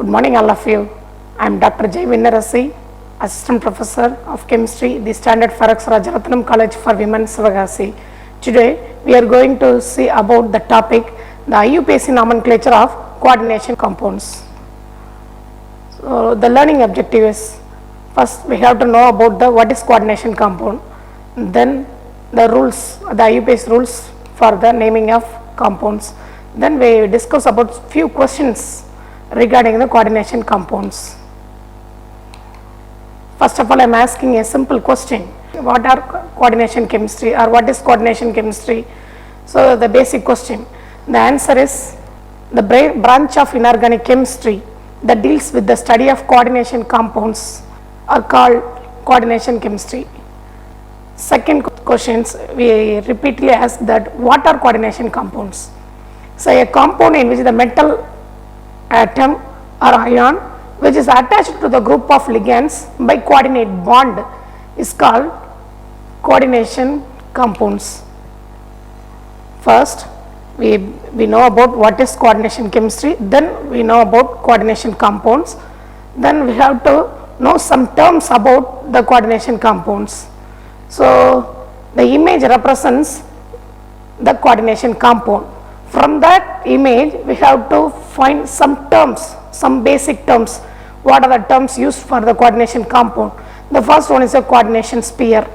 Good morning all of you. I am Dr. Vinnarasi, Assistant Professor of Chemistry, the Standard Farax Rajaratnam College for Women, Vinnarasi. Today we are going to see about the topic, the IUPAC nomenclature of coordination compounds. So the learning objective is, first we have to know about the what is coordination compound, then the rules, the IUPAC rules for the naming of compounds. Then we discuss about few questions regarding the coordination compounds. First of all, I am asking a simple question. What are coordination chemistry, or what is coordination chemistry? So the basic question. The answer is the branch of inorganic chemistry that deals with the study of coordination compounds are called coordination chemistry. Second questions, we repeatedly ask that what are coordination compounds? So a compound in which the metal atom or ion which is attached to the group of ligands by coordinate bond is called coordination compounds. First we know about what is coordination chemistry, then we know about coordination compounds, then we have to know some terms about the coordination compounds. So the image represents the coordination compound. From that image we have to find some terms, some basic terms. What are the terms used for the coordination compound? The first one is a coordination sphere,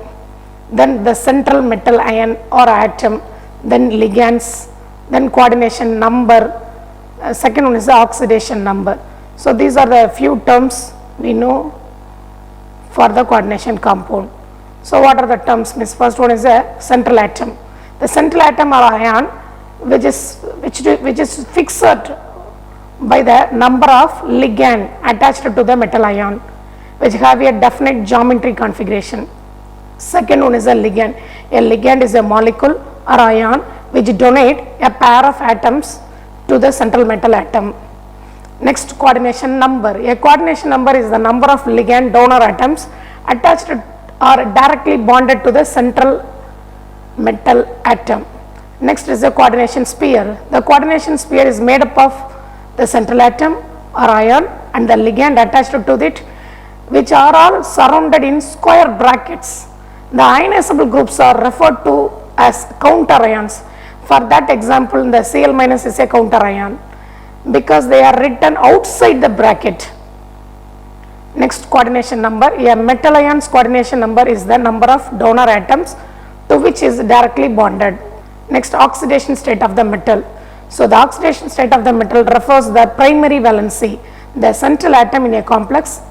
then the central metal ion or atom, then ligands, then coordination number, second one is the oxidation number. So these are the few terms we know for the coordination compound. So what are the terms? First one is a central atom. The central atom or ion which is fixed by the number of ligand attached to the metal ion, which have a definite geometry configuration. Second one is a ligand. A ligand is a molecule or ion which donate a pair of atoms to the central metal atom. Next, coordination number. A coordination number is the number of ligand donor atoms attached or directly bonded to the central metal atom. Next is the coordination sphere. The coordination sphere is made up of the central atom or ion and the ligand attached to it, which are all surrounded in square brackets. The ionizable groups are referred to as counter ions. For that example, the Cl- is a counter ion because they are written outside the bracket. Next, coordination number. A metal ion's coordination number is the number of donor atoms to which is directly bonded. Next, oxidation state of the metal. So the oxidation state of the metal refers the primary valency. The central atom in a complex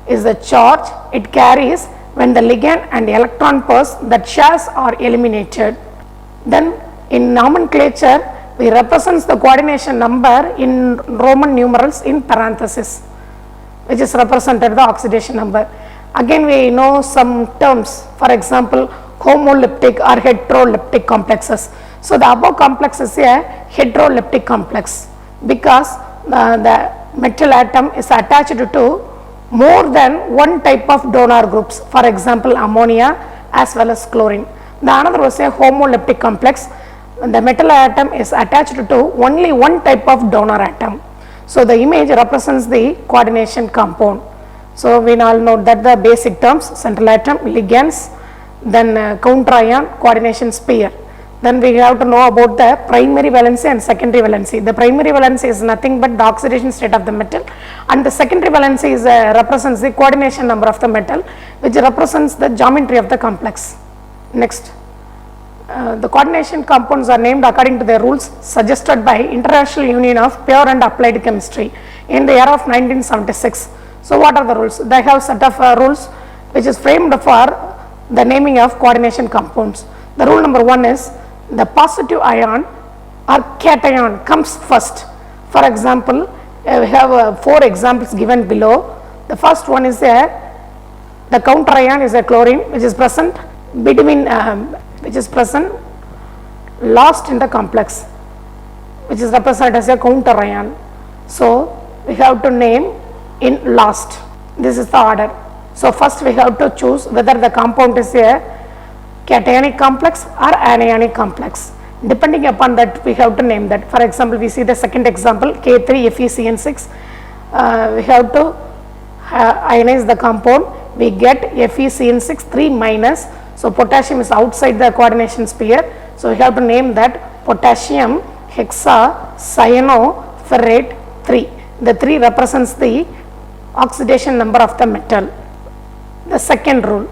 is the charge it carries when the ligand and electron pairs that shares are eliminated. Then in nomenclature we represents the coordination number in Roman numerals in parenthesis, which is represented the oxidation number. Again we know some terms, for example homoleptic or heteroleptic complexes. So the above complex is a heteroleptic complex because the metal atom is attached to more than one type of donor groups, for example ammonia as well as chlorine. The another was a homoleptic complex. The metal atom is attached to only one type of donor atom. So the image represents the coordination compound. So we all know that the basic terms: central atom, ligands, then counter ion, coordination sphere. Then we have to know about the primary valency and secondary valency. The primary valency is nothing but the oxidation state of the metal, and the secondary valency is represents the coordination number of the metal, which represents the geometry of the complex. Next, the coordination compounds are named according to the rules suggested by International Union of Pure and Applied Chemistry in the year of 1976. So what are the rules? They have set of rules which is framed for the naming of coordination compounds. The rule number 1 is the positive ion or cation comes first. For example, we have 4 examples given below. The first one is the counter ion is a chlorine which is present between last in the complex, which is represented as a counter ion. So we have to name in last. This is the order. So first we have to choose whether the compound is a cationic complex or anionic complex. Depending upon that we have to name that. For example, we see the second example K3FeCN6 we have to ionize the compound, we get FeCN6 3 minus. So potassium is outside the coordination sphere, so we have to name that potassium hexacyanoferrate 3. The 3 represents the oxidation number of the metal. The second rule,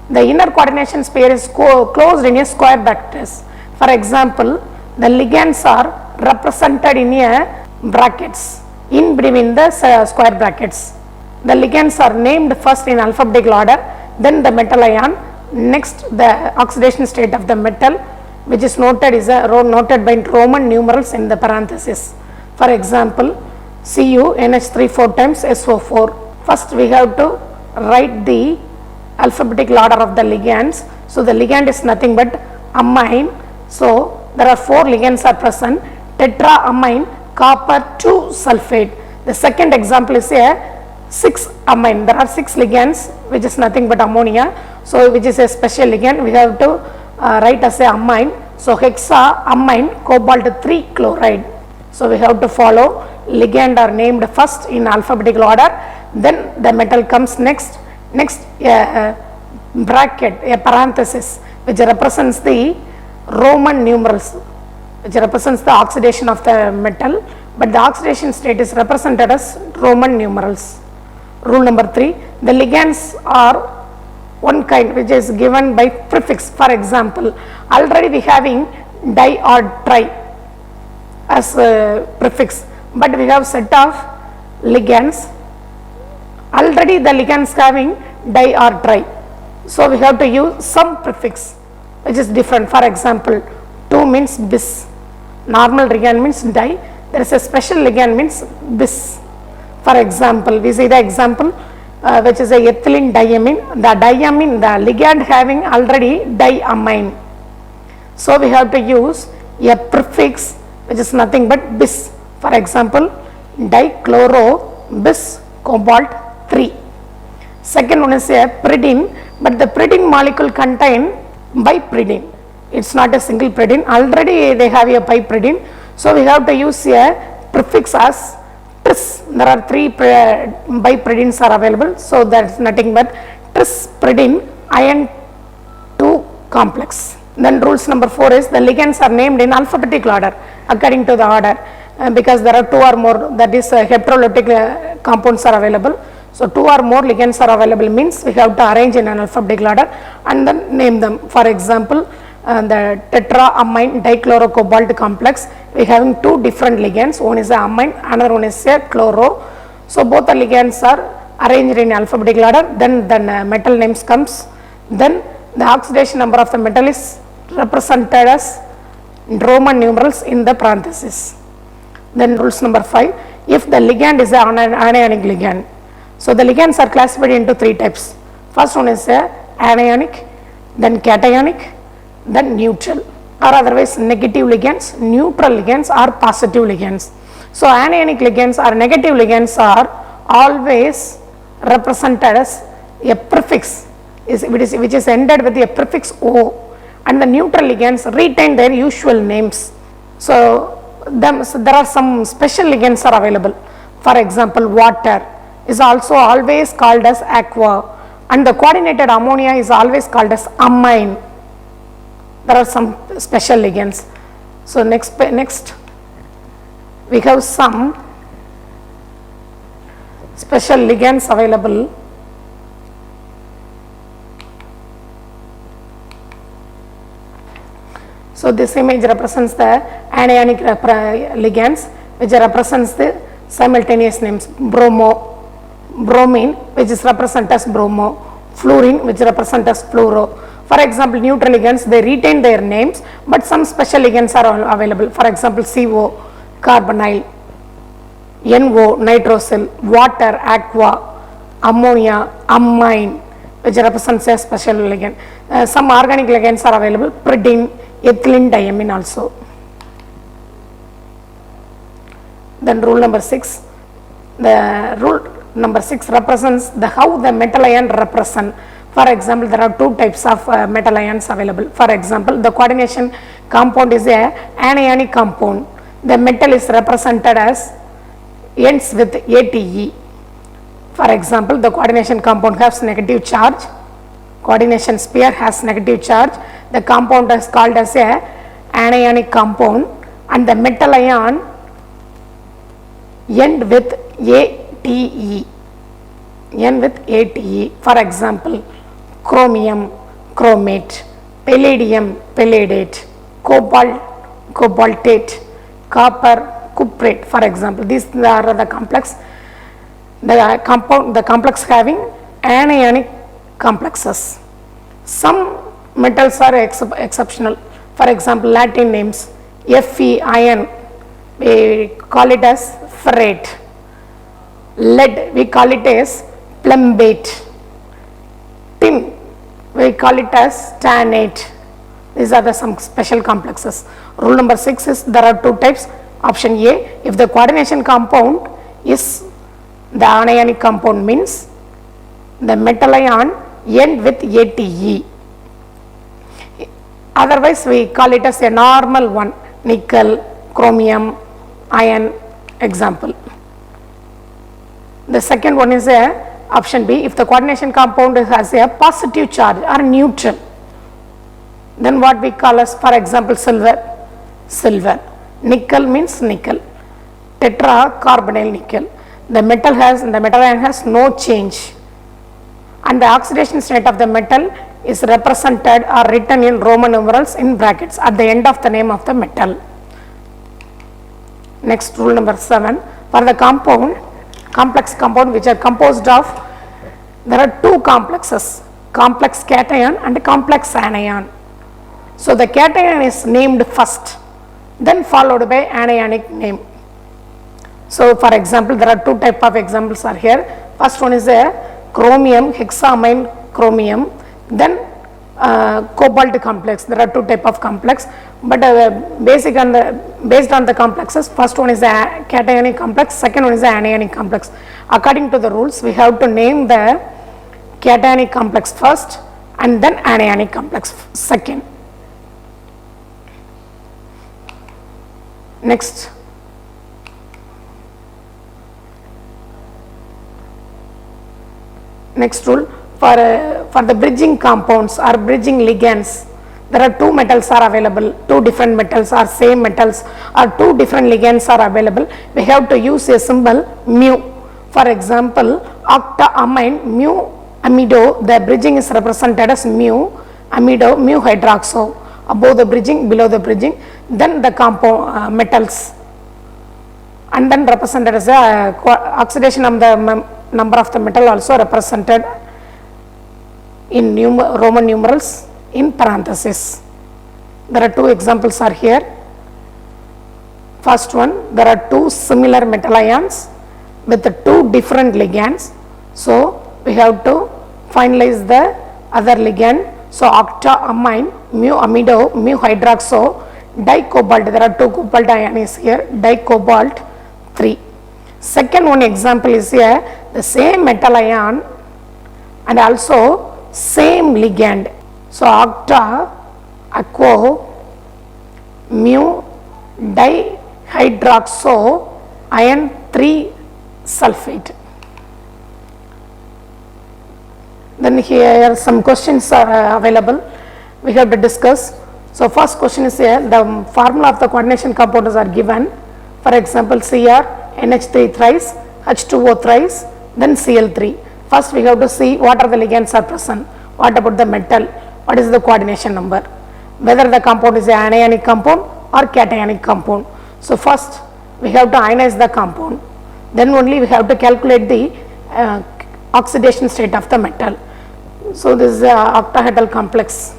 the inner coordination sphere is closed in a square brackets. For example, the ligands are represented in a brackets in between the square brackets. The ligands are named first in alphabetical order, then the metal ion, next the oxidation state of the metal, which is noted noted by Roman numerals in the parenthesis. For example, Cu NH3 4 times SO4. First we have to write the alphabetical order of the ligands. So the ligand is nothing but amine. So there are 4 ligands are present. Tetraamine copper 2 sulfate. The second example is a 6 amine. There are 6 ligands which is nothing but ammonia. So which is a special ligand, we have to write as a amine. So hexaamine cobalt 3 chloride. So we have to follow, ligand are named first in alphabetical order, then the metal comes next. Next bracket, a parenthesis which represents the Roman numerals, which represents the oxidation of the metal, but the oxidation state is represented as Roman numerals. Rule number 3, the ligands are one kind which is given by prefix. For example, already we having di or tri as a prefix, but we have set of ligands, already the ligands having di or tri, so we have to use some prefix which is different. For example, 2 means bis, normal ligand means di, there is a special ligand means bis. For example, we see the example which is a ethylene diamine, the diamine, the ligand having already diamine, so we have to use a prefix which is nothing but bis. For example, dichloro bis cobalt 3. Second one is a pyridine, but the pyridine molecule contain bipyridine, it's not a single pyridine, already they have a bipyridine, so we have to use a prefix as tris. There are 3 bipyridines are available, so that's nothing but tris pyridine iron 2 complex. Then rules number 4 is the ligands are named in alphabetical order according to the order, because there are 2 or more, that is heterolytic compounds are available. So 2 or more ligands are available means we have to arrange in an alphabetical order and then name them. For example, the tetraamine dichlorocobalt complex, we having 2 different ligands, one is a amine, another one is a chloro. So both the ligands are arranged in alphabetical order, then metal names comes, then the oxidation number of the metal is represented as Roman numerals in the parenthesis. Then rules number 5, if the ligand is an anionic ligand. So the ligands are classified into 3 types. First one is anionic, then cationic, then neutral, or otherwise negative ligands, neutral ligands, or positive ligands. So anionic ligands or negative ligands are always represented as a prefix which is ended with a prefix O, and the neutral ligands retain their usual names. So there are some special ligands are available. For example, water is also always called as aqua, and the coordinated ammonia is always called as amine. There are some special ligands. So next we have some special ligands available. So this image represents the anionic ligands which represents the simultaneous names: bromine which is represented as bromo, fluorine which represents as fluoro. For example, neutral ligands, they retain their names, but some special ligands are available. For example, CO, carbonyl, NO, nitrosyl, water, aqua, ammonia, amine, which represents a special ligand. Some organic ligands are available, pyridine, ethylene diamine also. Then rule number 6. The rule number 6 represents how the metal ion represent. For example, there are 2 types of metal ions available. For example, the coordination compound is a anionic compound. The metal is represented as ends with ATE. For example, the coordination compound has negative charge, coordination sphere has negative charge, the compound is called as a anionic compound, and the metal ion end with ATE. For example, chromium, chromate, palladium, palladate, cobalt, cobaltate, copper, cuprate. For example, these are the complex, the complex having anionic complexes. Some metals are exceptional. For example, Latin names, Fe, iron, we call it as ferrate. Lead, we call it as plumbate. Tin, we call it as tannate. These are some special complexes. Rule number 6 is there are two types. Option A, if the coordination compound is the anionic compound, means the metal ion end with ATE. Otherwise, we call it as a normal one, nickel, chromium, iron, example. The second one is option B, if the coordination compound has a positive charge or neutral, then what we call as, for example, silver. Nickel means nickel, tetracarbonyl nickel. The metal ion has no change, and the oxidation state of the metal is represented or written in Roman numerals in brackets at the end of the name of the metal. Next, rule number 7, for the complex compound which are composed of, there are two complexes, complex cation and complex anion. So the cation is named first, then followed by anionic name. So for example, there are two type of examples are here. First one is a chromium, hexamine chromium, then cobalt complex. There are two type of complex, but based on the complexes, first one is a cationic complex, second one is a anionic complex. According to the rules, we have to name the cationic complex first and then anionic complex second. Next, rule, for the bridging compounds or bridging ligands, there are two metals are available, two different metals or same metals or two different ligands are available. We have to use a symbol mu. For example, octaamine, mu amido, the bridging is represented as mu amido, mu hydroxo, above the bridging, below the bridging, then the compound metals, and then represented as a oxidation of the number of the metal also represented in Roman numerals in parenthesis. There are two examples are here. First one, there are two similar metal ions with the two different ligands. So we have to finalize the other ligand. So octaamine, mu amido, mu hydroxo, dicobalt. There are two cobalt ions here, dicobalt 3. Second one example is here, the same metal ion and also same ligand. So octa, aquo, mu, dihydroxo, iron 3 sulfate. Then here some questions are available, we have to discuss. So first question is here, the formula of the coordination compounds are given. For example, Cr, NH3 thrice, H2O thrice, then Cl3. First we have to see what are the ligands are present, what about the metal, what is the coordination number, whether the compound is an anionic compound or cationic compound. So first we have to ionize the compound, then only we have to calculate the oxidation state of the metal. So this is a octahedral complex.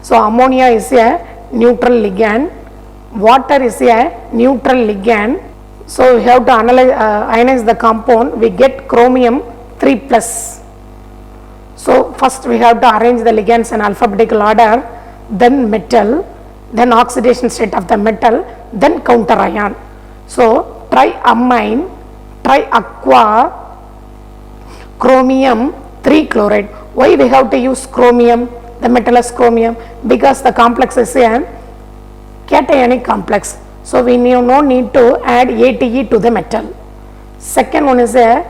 So ammonia is a neutral ligand, water is a neutral ligand. So we have to ionize the compound, we get chromium 3 plus. So first we have to arrange the ligands in alphabetical order, then metal, then oxidation state of the metal, then counter ion. So triamine, triaqua, chromium 3 chloride. Why we have to use chromium, the metal is chromium? Because the complex is a cationic complex. So we no need to add ATE to the metal. Second one is a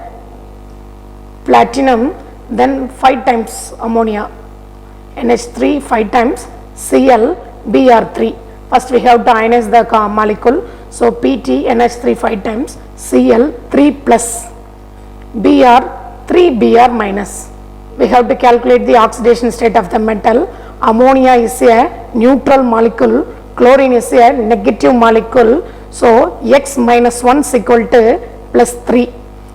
platinum, then 5 times ammonia, NH3 5 times Cl Br3. First we have to ionize the molecule. So Pt NH3 5 times Cl 3 plus Br 3 Br minus. We have to calculate the oxidation state of the metal. Ammonia is a neutral molecule, chlorine is a negative molecule. So X minus 1 is equal to plus 3.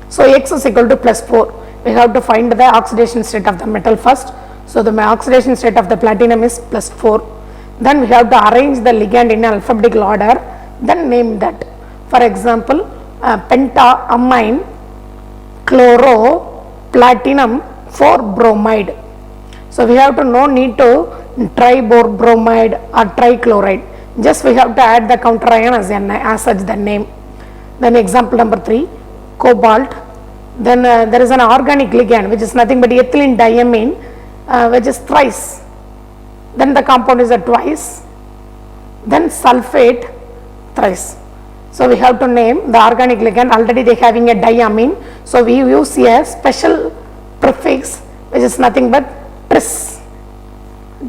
So X is equal to plus 4. We have to find the oxidation state of the metal first. So the oxidation state of the platinum is plus 4. Then we have to arrange the ligand in alphabetical order, then name that. For example, pentaamine chloro platinum 4 bromide. So we have to no need to tribromide or trichloride. Just we have to add the counter ion as such the name. Then example number 3, cobalt. Then there is an organic ligand which is nothing but ethylene diamine, which is thrice. Then the compound is a twice. Then sulfate thrice. So we have to name the organic ligand. Already they having a diamine. So we use a special prefix which is nothing but tris.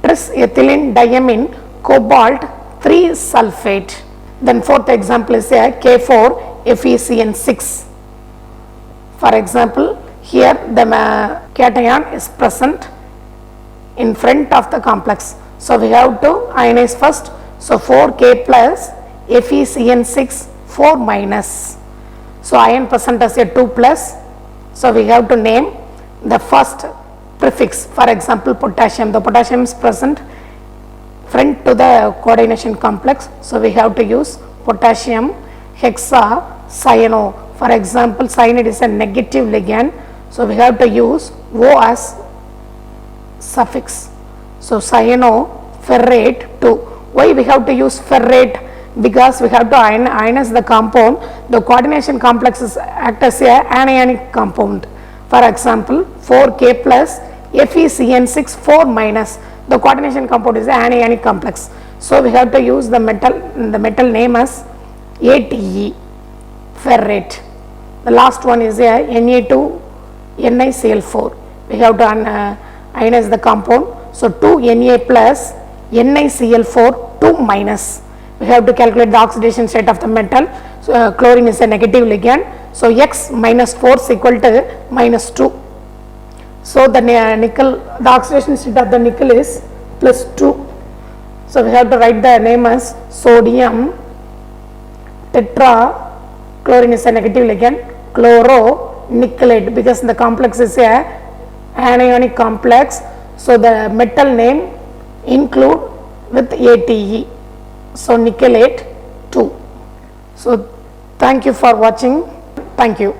Tris ethylene diamine cobalt 3 sulfate. Then fourth example is a K4 FeCN6. For example, here the cation is present in front of the complex. So we have to ionize first. So 4K plus FeCN6 4 minus. So ion present as a 2 plus. So we have to name the first prefix. For example, potassium. The potassium is present front to the coordination complex. So we have to use potassium hexacyano. For example, cyanide is a negative ligand. So we have to use O as suffix. So cyanoferrate 2. Why we have to use ferrate? Because we have to ionize the compound. The coordination complexes act as a anionic compound. For example, 4K plus FeCN6 4 minus. The coordination compound is an anionic complex. So we have to use the metal name as ATE, ferrate. The last one is a Na2 NiCl4. We have to ionize the compound. So 2 Na plus NiCl4 2 minus. We have to calculate the oxidation state of the metal. So chlorine is a negative ligand. So X minus 4 is equal to minus 2. So the the oxidation state of the nickel is plus 2. So we have to write the name as sodium tetra, chlorine is a negative ligand, chloronickelate, because the complex is a anionic complex. So the metal name include with ATE. So nickelate 2. So thank you for watching. Thank you.